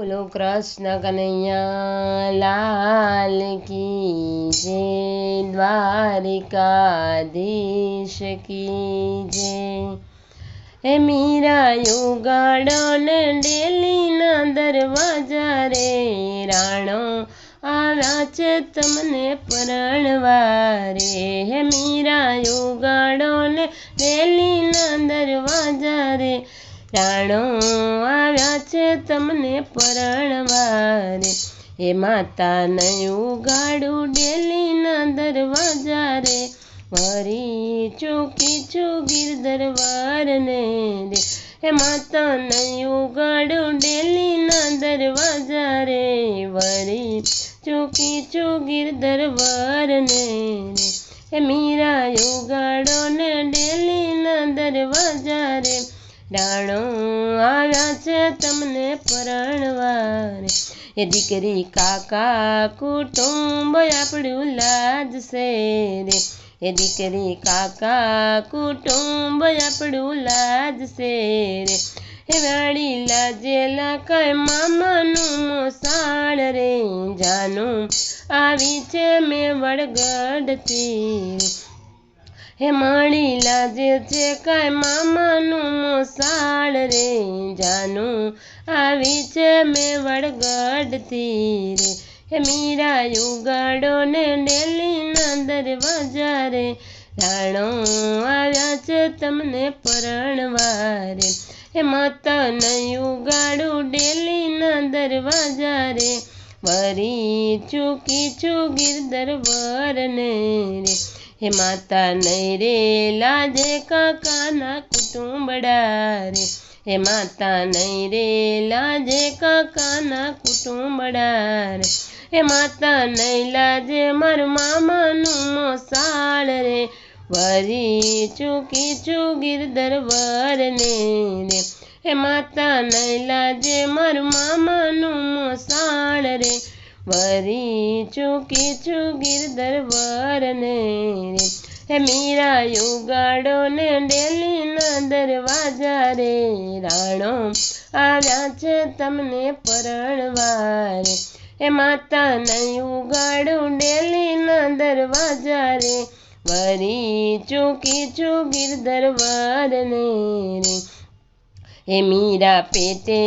बोलो कृष्ण कन्हैया लाल की जय, द्वारिकाधीश की जय। हे मीरा युगाड़ो ने डेली ना दरवाजा रे, राणो आव्या छे तमने परણવા रे। हे मीरा युगाड़ो ने डेली ना दरवाजा रे, राणो आव्या छे तमने परણવા रे। हे माता नहीं उगाड़ू डेली ना दरवाजा रे, वरी चूकी छू गिरधरवार ने रे। हे माता नहीं उगाड़ू डेली ना दरवाजा रे, वरी चूकी छू गिरधरवार ने रे। हे मीरा उगाड़ो ने डेली ना दरवाजा रे, राणो आव्या छे तमने परણવા रे। हे दीकरी काका कुटुंब आपणुं लाज से रे, हे दीकरी काका कुटुंब आपणुं लाज से रे। हे वाड़ी लाजेला काय मामानुं मोसाळ रे, जानू आवी छे मेवड़गढ़थी रे। हे माड़ी लाजे छे काय मामानुं मोसाळ रे, जानू आवी छे मेवड़गढ़थी रे। हे मीरा उगाड़ो ने डेली ना दरवाजा रे, राणो आव्या छे तमने परણવા रे। हे माता नहीं उगाड़ू डेली ना दरवाजा रे, वरी चूकी छू गिरधरवार ने रे। हे माता नहीं रे लाजे काका ना कुटुंबड़ा रे, हे माता नहीं रे लाजे काका ना कुटुंबड़ा रे। हे माता नहीं लाजे मार मामानुं मोसाळ रे, वरी चूकी छू गिरधरवार ने रे। हे माता नहीं लाजे मार मामानुं मोसाळ रे, वरी चूकी छू गिरधरवार ने रे। हे मीरा उगाड़ो ने डेली ना दरवाजा रे, राणो आव्या छे तमने परણવા रे। हे माता नहीं उगाड़ू डेली ना दरवाजा रे, वरी चूकी छू गिरधरवार ने रे। हे मीरा पेटे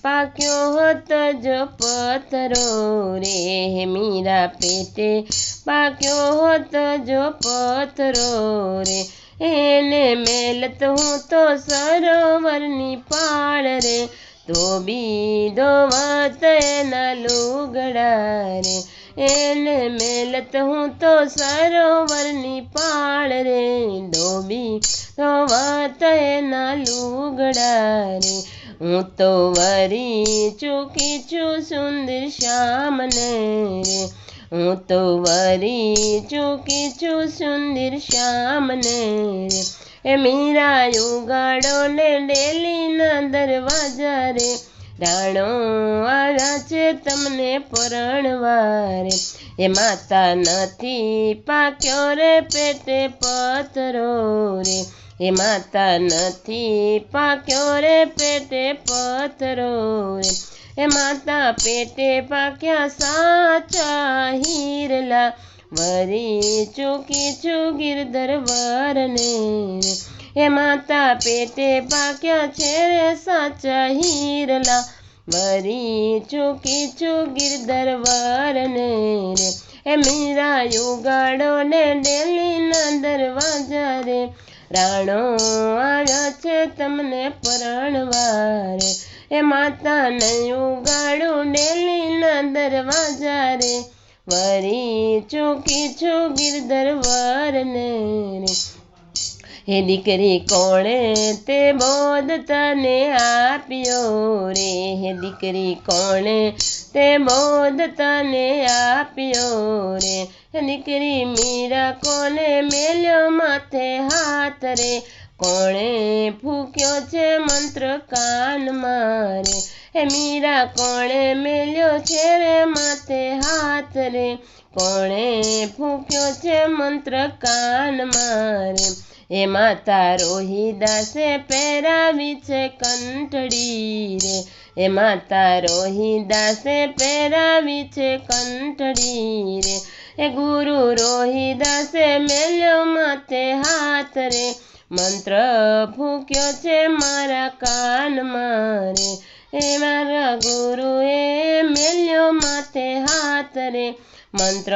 पाक्यो होतो जो पत्थरो रे, हे मीरा पेटे पाक्यो होतो जो पत्थरो रे। एने मेलत हूँ तो सरोवरनी पाळ रे, तो बी धोवत एना लुगड़ा रे। एने मेलत हूँ तो सरोवरनी पाळ रे, धोबी धोवत एना लुगड़ा रे। हूँ तो वरी चूकी छू सुंदर श्याम ने रे, हूँ तो वरी चूकी छू सुंदर श्याम ने रे। हे मीरा उगाड़ो ने डेली ना दरवाजा रे, राणो आव्या छे तमने परણવા रे। हे माता नथी पाक्यो रे पेटे पत्थरो रे, हे माता नथी पाक्यो रे पेटे पत्थरो रे। हे माता पेटे पाक्या साचा हीरला, वरी चूकी छू गिरधरवार ने रे। हे माता पेटे पाक्या छे रे साचा हीरला, वरी चूकी छू गिरधरवार ने रे। हे मीरा उगाड़ो ने डेली ना दरवाजा रे, राणो आव्या छे तमने परણવા रे। हे माता नहीं उगाड़ू डेली ना दरवाजा रे, वरी चूकी छू गिरधरवार ने रे। हे दीकरी कोणे ते बोध तने आप्यो रे, हे दीकरी कोणे ते बोध तने आप्यो रे। हे दीकरी मीरा कोने मेल्यो माथे हाथ रे, कोणे फूक्यो छे मंत्र कान मारे। हे मीरा कोणे मेल्यो छे रे माथे हाथ रे, कोणे फूक्यो छे मंत्र कान मारे। એ માતા રોહિદાસે પહેરાવી છે કંઠડી રે, એ માતા રોહિદાસે પહેરાવી છે કંઠડી રે, એ ગુરુ રોહિદાસે મેલ્યો માથે હાથ રે, મંત્ર ફૂક્યો છે મારા કાનમાં રે, એ મારા ગુરુએ મેલ્યો માથે હાથ રે, મંત્ર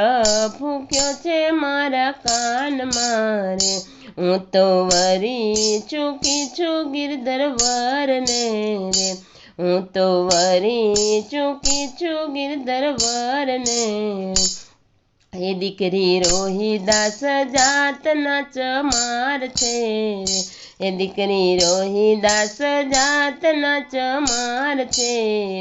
ફૂક્યો છે મારા કાનમાં રે, હું તો વરી ચૂકી છું ગિરધર વરને રે, હું તો વરી ચૂકી છું ગિરધર વરને, એ દીકરી રોહિદાસ જાતના ચમાર છે રે, એ દીકરી રોહિદાસ જાતના ચમાર છે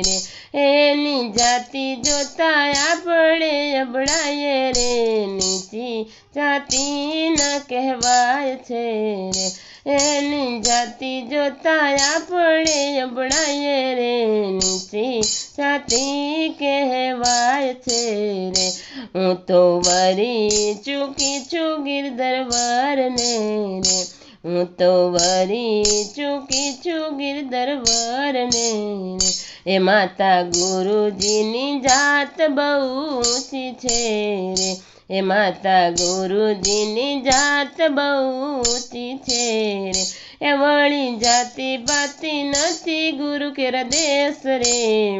રે, એની જાતિ જોતા આપણે અબડાઈએ રે, નીચી જાતિ ન કહેવાય છે રે, એની જાતિ જોતા આપણે અબડાઈએ રે, નીચી જાતિ કહેવાય છે રે, હું તો વરી ચૂકી છું ગિરધર વરને રે, હું તો વરી ચૂકી છું ગિરધર વરને રે, એ માતા ગુરુજીની જાત બહુ ઊંચી છે રે, એ માતા ગુરુજીની જાત બહુ ઊંચી છે રે, એ વળી જાતિ પાતિ નથી ગુરુ કેરા દેશ રે,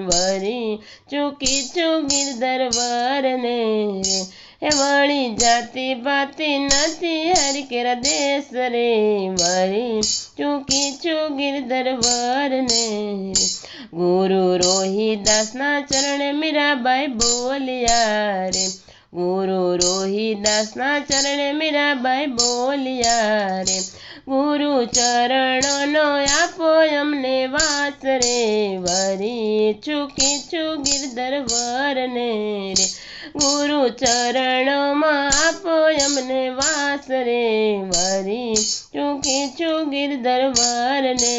વરી ચૂકી છું ગિરધર વરને રે, એ વળી જાતિ પાતિ નથી હરિ કેરા દેશ રે, વળી ચૂકી છું ગિરધર વરને રે, ગુરુ રોહિદાસના ચરણે મીરાબાઈ બોલ્યા રે, ગુરુ રોહિદાસના ચરણે મીરાબાઈ બોલ્યા રે, ગુરુ ચરણોનો આપો અમને વાસ રે, વરી ચૂકી છું ગિરધર વરને રે, ગુરુ ચરણોમાં આપો અમને વાસ રે, વરી ચૂકી છું ગિરધર વરને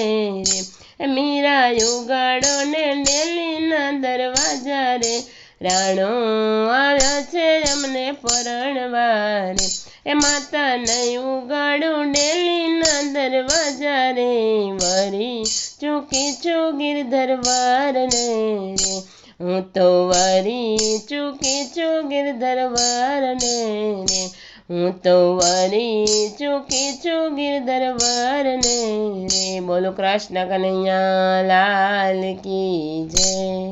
રે, મીરા ઉગાડો ને ડેલીના દરવાજા રે, રાણો આવ્યો છે અમને પરણવા રે, એ માતા નહીં ઉગાડું ડેલીના દરવાજા રે, વરી ચૂકી છું ગિરધર વરને રે, હું તો વરી ચૂકી છું ગિરધર વરને રે, હું તો વરી ચૂકી છું ગિરધર વરને રે, બોલો કૃષ્ણ કનૈયા લાલ કી જય।